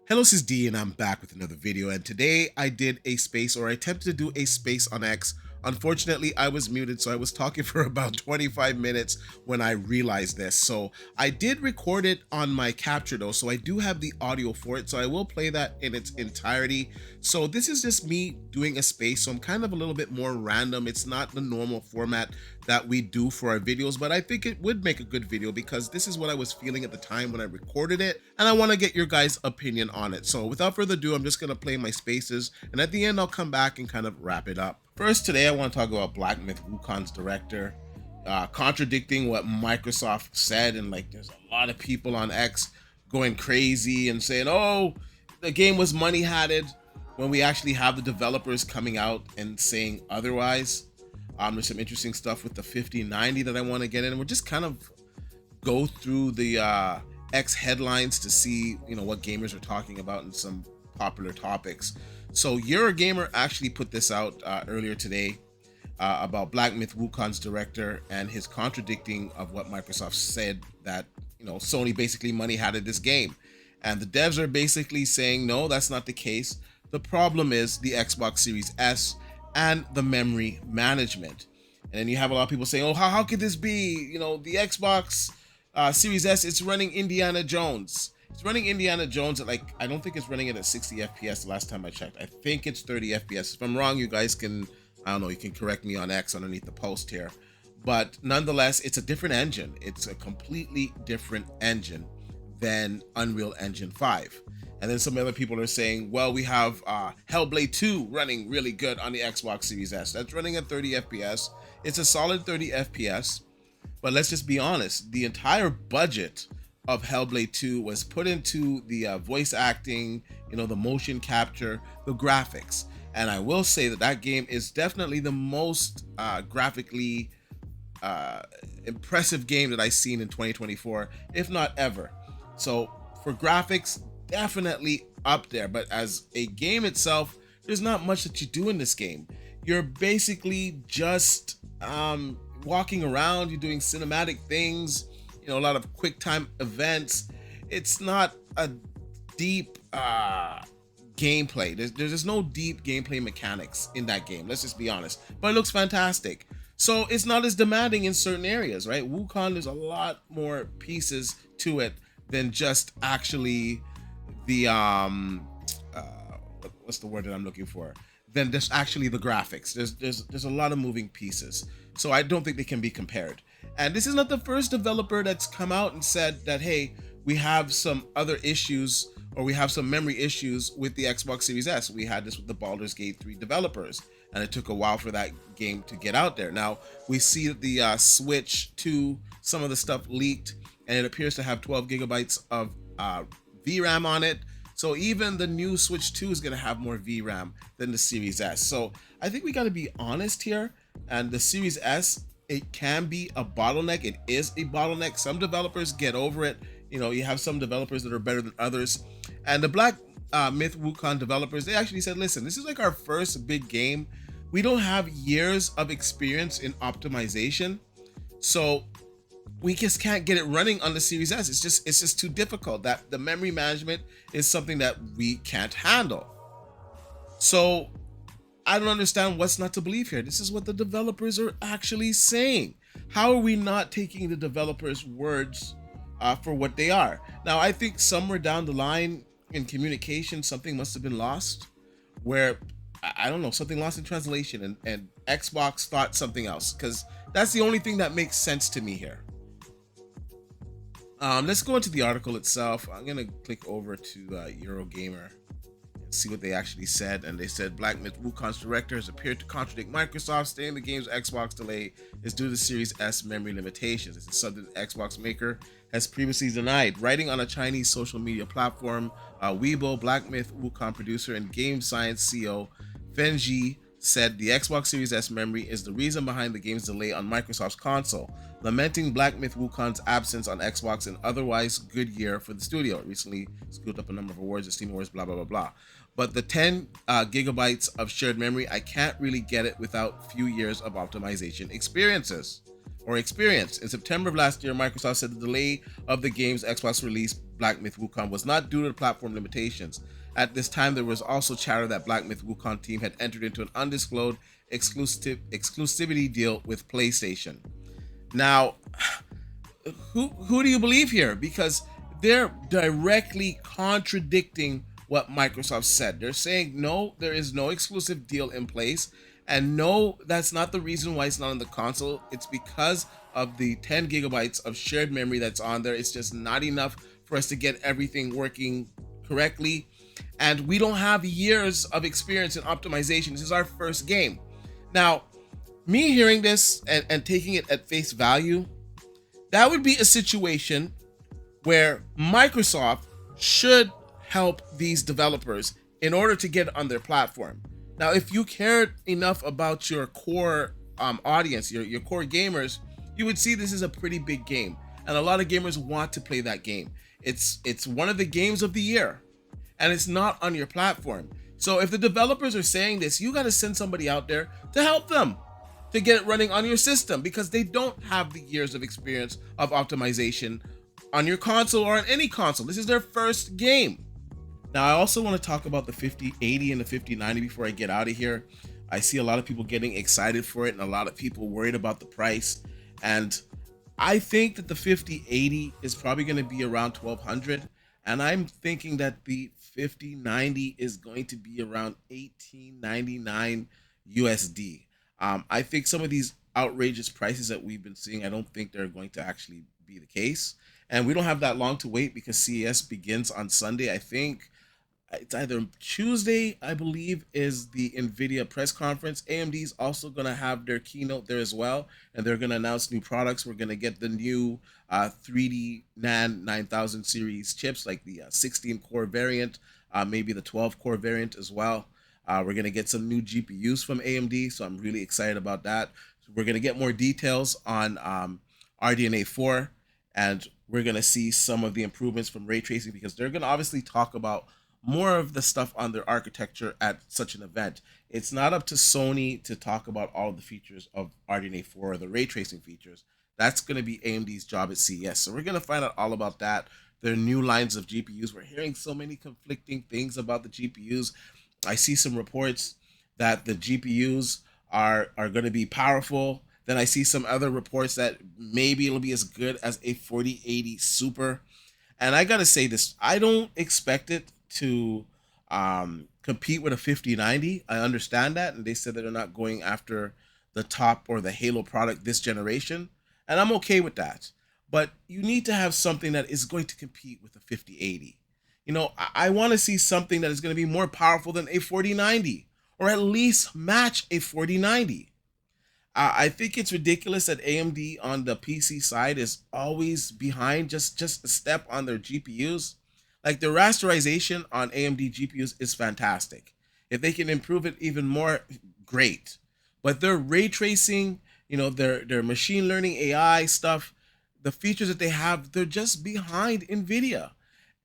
Hello, this is D, and I'm back with another video. And today I did a space, or I attempted to do a space on X. Unfortunately, I was muted, so I was talking for about 25 minutes when I realized this. So I did record it on my capture though, so I do have the audio for it. So I will play that in its entirety. So this is just me doing a space, so I'm kind of a little bit more random. It's not the normal format that we do for our videos, but I think it would make a good video because this is what I was feeling at the time when I recorded it, and I want to get your guys' opinion on it. So without further ado, I'm just going to play my spaces, and at the end I'll come back and kind of wrap it up. First, today I want to talk about Black Myth Wukong's director contradicting what Microsoft said, and like there's a lot of people on X going crazy and saying, oh, the game was money hatted, when we actually have the developers coming out and saying otherwise. There's some interesting stuff with the 5090 that I want to get in. We'll just kind of go through the X headlines to see, what gamers are talking about and some popular topics. So Eurogamer actually put this out earlier today about Black Myth Wukong's director and his contradicting of what Microsoft said, that Sony basically money hatted this game, and the devs are basically saying no, that's not the case. The problem is the Xbox Series S and the memory management. And then you have a lot of people saying, oh, how could this be? The Xbox Series S, it's running Indiana Jones. It's running Indiana Jones at I don't think it's running it at 60 FPS the last time I checked. I think it's 30 FPS. If I'm wrong, you guys can, I don't know, you can correct me on X underneath the post here. But nonetheless, it's a different engine. It's a completely different engine than Unreal Engine 5. And then some other people are saying, well, we have Hellblade 2 running really good on the Xbox Series S. That's running at 30 FPS. It's a solid 30 FPS. But let's just be honest, the entire budget of Hellblade 2 was put into the voice acting, the motion capture, the graphics. And I will say that that game is definitely the most graphically impressive game that I've seen in 2024, if not ever. So for graphics, definitely up there. But as a game itself, there's not much that you do in this game. You're basically just walking around, you're doing cinematic things, a lot of quick time events. It's not a deep gameplay. There's no deep gameplay mechanics in that game, let's just be honest, but it looks fantastic. So it's not as demanding in certain areas, right? Wukong, there's a lot more pieces to it than just actually the what's the word that I'm looking for, than just actually the graphics. There's a lot of moving pieces, so I don't think they can be compared. And this is not the first developer that's come out and said that, hey, we have some other issues, or we have some memory issues with the Xbox Series S. We had this with the Baldur's Gate 3 developers, and it took a while for that game to get out there. Now we see that the Switch 2, some of the stuff leaked, and it appears to have 12 gigabytes of VRAM on it. So even the new Switch 2 is going to have more VRAM than the Series S. So I think we got to be honest here. And the Series S, it can be a bottleneck. It is a bottleneck. Some developers get over it. You have some developers that are better than others. And the Black Myth Wukong developers, they actually said, listen, this is like our first big game. We don't have years of experience in optimization. So we just can't get it running on the Series S. It's just too difficult. That the memory management is something that we can't handle. So I don't understand what's not to believe here. This is what the developers are actually saying. How are we not taking the developers' words for what they are? Now, I think somewhere down the line in communication, something must have been lost, where I don't know, something lost in translation, and Xbox thought something else, because that's the only thing that makes sense to me here. Let's go into the article itself. I'm gonna click over to Eurogamer and see what they actually said. And they said Black Myth Wukong's director has appeared to contradict Microsoft, stating the game's Xbox delay is due to Series S memory limitations. This is something the Xbox maker has previously denied. Writing on a Chinese social media platform, Weibo, Black Myth Wukong producer and game science CEO Fenji said the Xbox Series S memory is the reason behind the game's delay on Microsoft's console, lamenting Black Myth Wukong's absence on Xbox and otherwise good year for the studio. It recently scooped up a number of awards, the Steam Awards, blah, blah, blah, blah. But the 10 gigabytes of shared memory, I can't really get it without few years of optimization experiences. or experience. In September of last year, Microsoft said the delay of the game's Xbox release, Black Myth Wukong, was not due to the platform limitations. At this time, there was also chatter that Black Myth Wukong team had entered into an undisclosed exclusivity deal with PlayStation. Now, who do you believe here? Because they're directly contradicting what Microsoft said. They're saying no, there is no exclusive deal in place, and no, that's not the reason why it's not on the console. It's because of the 10 gigabytes of shared memory that's on there. It's just not enough for us to get everything working correctly, and we don't have years of experience in optimization. This is our first game. Now, me hearing this and taking it at face value, that would be a situation where Microsoft should help these developers in order to get on their platform. Now, if you cared enough about your core audience, your core gamers, you would see this is a pretty big game, and a lot of gamers want to play that game. It's one of the games of the year, and it's not on your platform. So if the developers are saying this, you got to send somebody out there to help them to get it running on your system, because they don't have the years of experience of optimization on your console or on any console. This is their first game. Now, I also want to talk about the 5080 and the 5090 before I get out of here. I see a lot of people getting excited for it and a lot of people worried about the price. And I think that the 5080 is probably going to be around 1200. And I'm thinking that the 5090 is going to be around 1899 USD. I think some of these outrageous prices that we've been seeing, I don't think they're going to actually be the case. And we don't have that long to wait because CES begins on Sunday. I think it's either Tuesday, I believe, is the NVIDIA press conference. AMD is also going to have their keynote there as well, and they're going to announce new products. We're going to get the new 3D NAND 9000 series chips, like the 16-core variant, maybe the 12-core variant as well. We're going to get some new GPUs from AMD, so I'm really excited about that. We're going to get more details on RDNA 4, and we're going to see some of the improvements from ray tracing, because they're going to obviously talk about more of the stuff on their architecture at such an event. It's not up to Sony to talk about all of the features of RDNA 4 or the ray tracing features. That's going to be AMD's job at CES. So we're going to find out all about that. Their new lines of GPUs. We're hearing so many conflicting things about the GPUs. I see some reports that the GPUs are going to be powerful. Then I see some other reports that maybe it'll be as good as a 4080 Super. And I got to say this, I don't expect it to compete with a 5090. I understand that, and they said that they're not going after the top or the Halo product this generation, and I'm okay with that. But you need to have something that is going to compete with a 5080. You know, I want to see something that is going to be more powerful than a 4090, or at least match a 4090. I think it's ridiculous that AMD on the PC side is always behind, just a step on their GPUs. Like, the rasterization on AMD GPUs is fantastic. If they can improve it even more, great. But their ray tracing, you know, their machine learning AI stuff, the features that they have, they're just behind NVIDIA.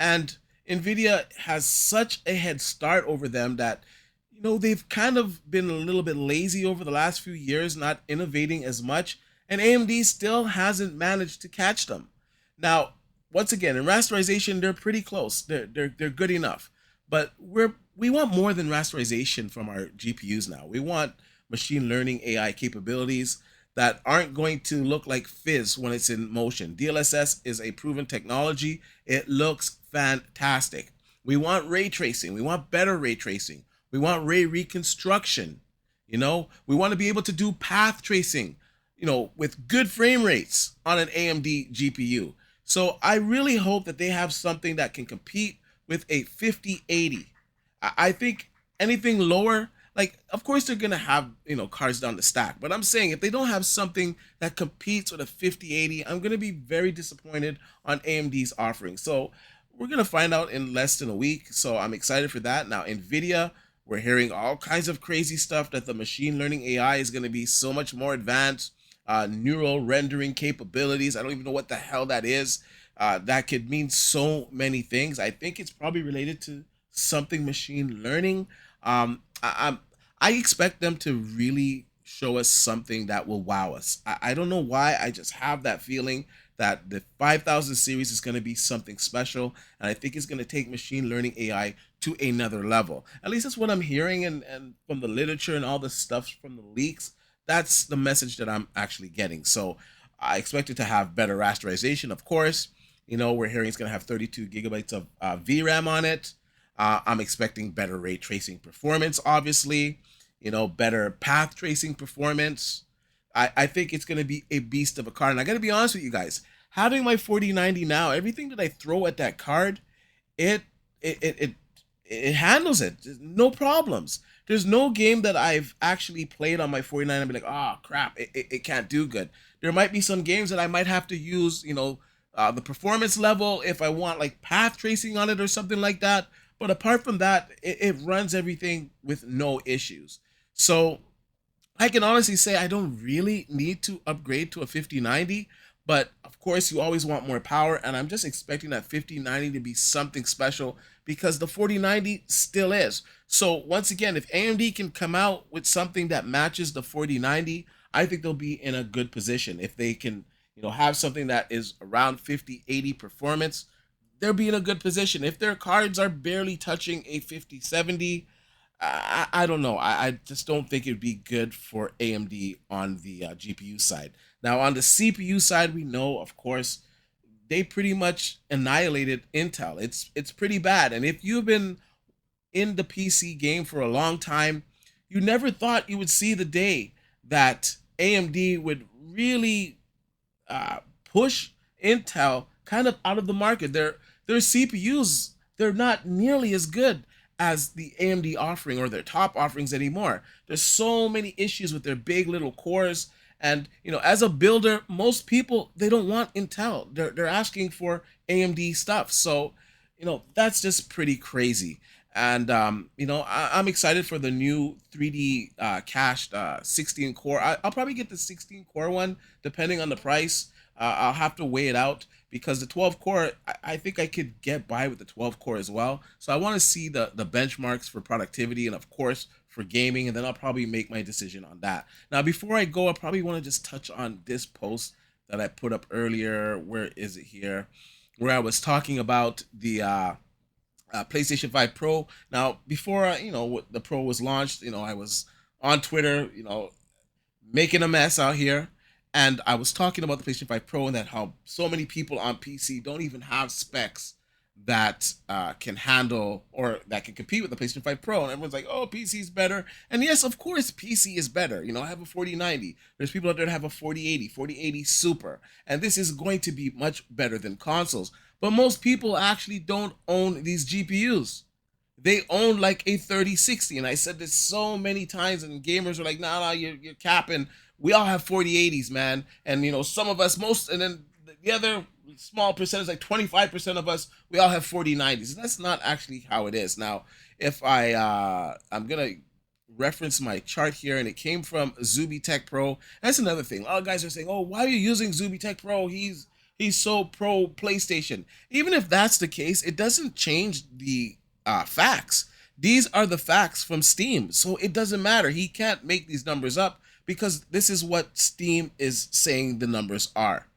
And NVIDIA has such a head start over them that, you know, they've kind of been a little bit lazy over the last few years, not innovating as much, and AMD still hasn't managed to catch them. Now, once again, in rasterization, they're pretty close. They're good enough, but we want more than rasterization from our GPUs now. We want machine learning AI capabilities that aren't going to look like fizz when it's in motion. DLSS is a proven technology. It looks fantastic. We want ray tracing. We want better ray tracing. We want ray reconstruction. You know, we want to be able to do path tracing, you know, with good frame rates on an AMD GPU. So I really hope that they have something that can compete with a 5080. I think anything lower, like, of course they're going to have, you know, cards down the stack. But I'm saying if they don't have something that competes with a 5080, I'm going to be very disappointed on AMD's offering. So we're going to find out in less than a week. So I'm excited for that. Now, NVIDIA, we're hearing all kinds of crazy stuff that the machine learning AI is going to be so much more advanced. Neural rendering capabilities. I don't even know what the hell that is. That could mean so many things. I think it's probably related to something machine learning. I expect them to really show us something that will wow us. I don't know why. I just have that feeling that the 5000 series is going to be something special. And I think it's going to take machine learning AI to another level. At least that's what I'm hearing, and from the literature and all the stuff from the leaks, that's the message that I'm actually getting. So I expect it to have better rasterization, of course. We're hearing it's going to have 32 gigabytes of VRAM on it. I'm expecting better ray tracing performance, obviously, better path tracing performance. I think it's going to be a beast of a card. And I got to be honest with you guys, having my 4090 now, everything that I throw at that card, it it it it, it handles it. No problems. There's no game that I've actually played on my 49 and be like, oh crap, it can't do good. There might be some games that I might have to use, the performance level if I want like path tracing on it or something like that. But apart from that, it runs everything with no issues. So I can honestly say I don't really need to upgrade to a 5090, but of course you always want more power, and I'm just expecting that 5090 to be something special because the 4090 still is. So once again, if AMD can come out with something that matches the 4090, I think they'll be in a good position. If they can, have something that is around 5080 performance, they'll be in a good position. If their cards are barely touching a 5070, I don't know. I just don't think it'd be good for AMD on the GPU side. Now, on the CPU side, we know, of course, they pretty much annihilated Intel. It's pretty bad. And if you've been in the PC game for a long time, you never thought you would see the day that AMD would really push Intel kind of out of the market. Their CPUs, they're not nearly as good as the AMD offering or their top offerings anymore. There's so many issues with their big little cores. And as a builder, most people, they don't want Intel. They're asking for AMD stuff. So that's just pretty crazy. And I'm excited for the new 3D cached 16 core. I'll probably get the 16 core one depending on the price. I'll have to weigh it out because the 12 core, I think I could get by with the 12 core as well. So I want to see the benchmarks for productivity and of course for gaming, and then I'll probably make my decision on that. Now before I go, I probably want to just touch on this post that I put up earlier. Where is it here? Where I was talking about the PlayStation 5 Pro. Now before the Pro was launched, I was on Twitter, making a mess out here. And I was talking about the PlayStation 5 Pro and that how so many people on PC don't even have specs that can handle or that can compete with the PlayStation 5 Pro. And everyone's like, oh, PC is better. And yes, of course, PC is better. I have a 4090. There's people out there that have a 4080, 4080 Super. And this is going to be much better than consoles. But most people actually don't own these GPUs. They own like a 3060. And I said this so many times, and gamers are like, nah, you're capping. We all have 4080s, man. And, some of us, and then the other small percentage, like 25% of us, we all have 4090s. And that's not actually how it is. Now, if I'm going to reference my chart here, and it came from Zuby Tech Pro. That's another thing. A lot of guys are saying, oh, why are you using Zuby Tech Pro? He's so pro PlayStation. Even if that's the case, it doesn't change the facts. These are the facts from Steam. So it doesn't matter. He can't make these numbers up because this is what Steam is saying the numbers are.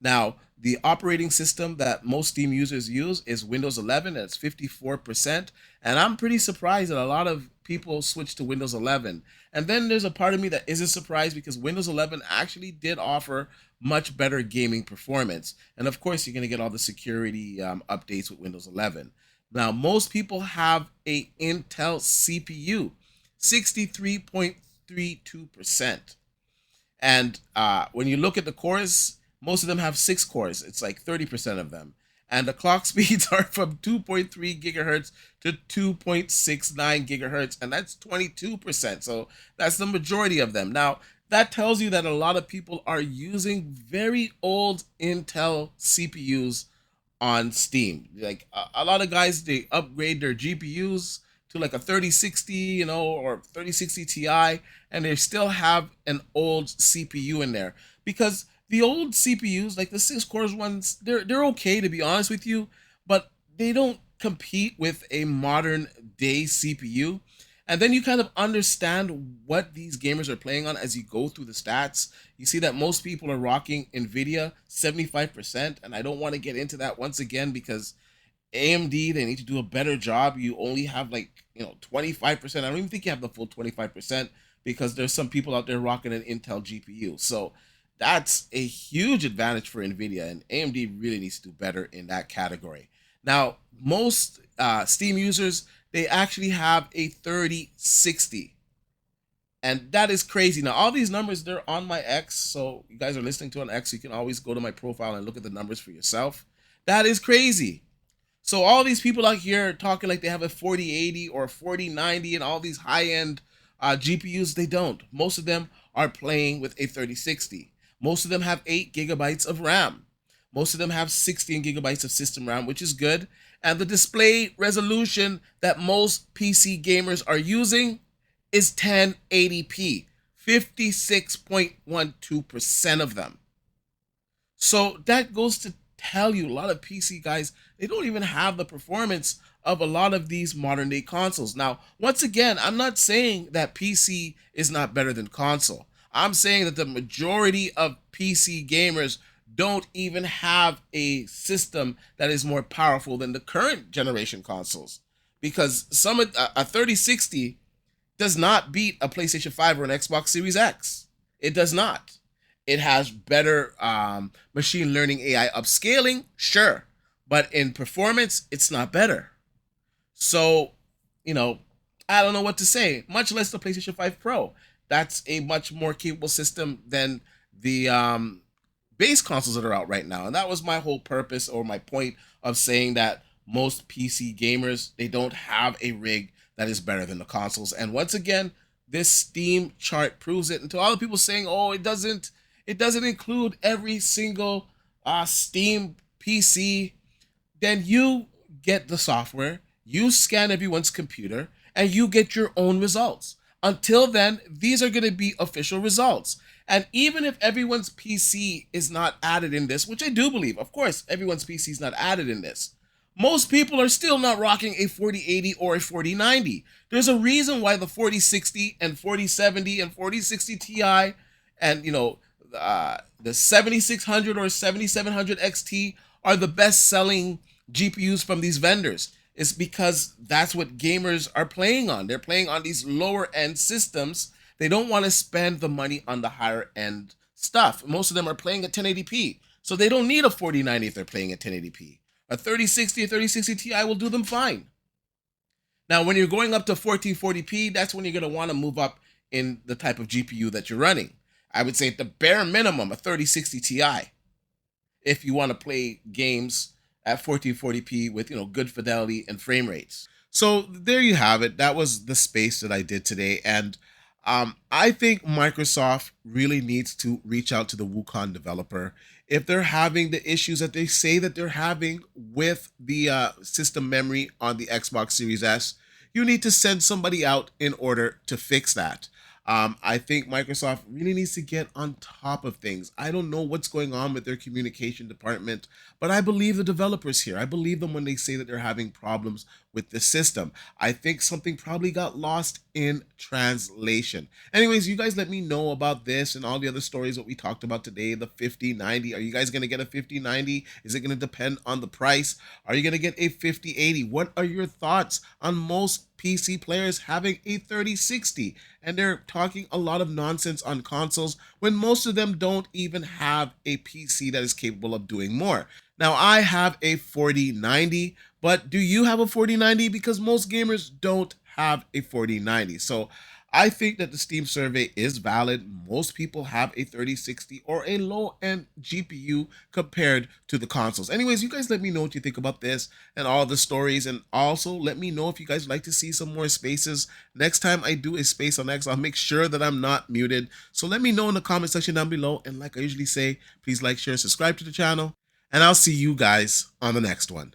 Now, the operating system that most Steam users use is Windows 11. That's 54%. And I'm pretty surprised that a lot of people switch to Windows 11. And then there's a part of me that isn't surprised because Windows 11 actually did offer much better gaming performance. And of course, you're going to get all the security updates with Windows 11. Now, most people have a Intel CPU, 63.32%. And when you look at the cores, most of them have 6 cores. It's like 30% of them. And the clock speeds are from 2.3 gigahertz to 2.69 gigahertz, and that's 22%. So that's the majority of them. Now, that tells you that a lot of people are using very old Intel CPUs on Steam. Like a lot of guys, they upgrade their GPUs to like a 3060, or 3060 Ti, and they still have an old CPU in there because the old CPUs, like the 6 cores ones, they're okay to be honest with you, but they don't compete with a modern day CPU. And then you kind of understand what these gamers are playing on as you go through the stats. You see that most people are rocking Nvidia 75%, and I don't want to get into that once again because AMD, they need to do a better job. You only have like, 25%. I don't even think you have the full 25% because there's some people out there rocking an Intel GPU. So that's a huge advantage for Nvidia, and AMD really needs to do better in that category. Now, most Steam users, they actually have a 3060, and that is crazy. Now, all these numbers, they're on my X, so you guys are listening to an X, you can always go to my profile and look at the numbers for yourself. That is crazy. So all these people out here talking like they have a 4080 or a 4090 and all these high-end GPUs, they don't. Most of them are playing with a 3060. Most of them have 8 gigabytes of RAM. Most of them have 16 gigabytes of system RAM, which is good. And the display resolution that most PC gamers are using is 1080p, 56.12% of them. So that goes to tell you a lot of PC guys, they don't even have the performance of a lot of these modern day consoles. Now, once again, I'm not saying that PC is not better than console. I'm saying that the majority of PC gamers don't even have a system that is more powerful than the current generation consoles, because some of a 3060 does not beat a PlayStation 5 or an Xbox Series X. It does not. It has better machine learning AI upscaling, sure, but in performance, it's not better. So, I don't know what to say, much less the PlayStation 5 Pro. That's a much more capable system than the base consoles that are out right now. And that was my whole purpose or my point of saying that most PC gamers, they don't have a rig that is better than the consoles. And once again, this Steam chart proves it. And to all the people saying, oh, it doesn't include every single Steam PC, then you get the software, you scan everyone's computer, and you get your own results. Until then, these are going to be official results. And even if everyone's PC is not added in this, which I do believe, of course, everyone's PC is not added in this, most people are still not rocking a 4080 or a 4090. There's a reason why the 4060 and 4070 and 4060 Ti and, the 7600 or 7700 XT are the best selling GPUs from these vendors. It's because that's what gamers are playing on. They're playing on these lower end systems. They don't want to spend the money on the higher end stuff. Most of them are playing at 1080p. So they don't need a 4090 if they're playing at 1080p. A 3060 or 3060 Ti will do them fine. Now, when you're going up to 1440p, that's when you're going to want to move up in the type of GPU that you're running. I would say at the bare minimum, a 3060 Ti if you want to play games at 1440p with, good fidelity and frame rates. So there you have it. That was the space that I did today. And I think Microsoft really needs to reach out to the Wukong developer. If they're having the issues that they say that they're having with the system memory on the Xbox Series S, you need to send somebody out in order to fix that. I think Microsoft really needs to get on top of things. I don't know what's going on with their communication department, but I believe the developers here. I believe them when they say that they're having problems with the system. I think something probably got lost in translation. Anyways, you guys let me know about this and all the other stories that we talked about today. The 5090. Are you guys going to get a 5090? Is it going to depend on the price? Are you going to get a 5080? What are your thoughts on most PC players having a 3060 and they're talking a lot of nonsense on consoles when most of them don't even have a PC that is capable of doing more? Now, I have a 4090, but do you have a 4090? Because most gamers don't have a 4090. So I think that the Steam survey is valid. Most people have a 3060 or a low-end GPU compared to the consoles. Anyways, you guys let me know what you think about this and all the stories. And also let me know if you guys would like to see some more spaces. Next time I do a space on X, I'll make sure that I'm not muted. So let me know in the comment section down below. And like I usually say, please like, share, subscribe to the channel. And I'll see you guys on the next one.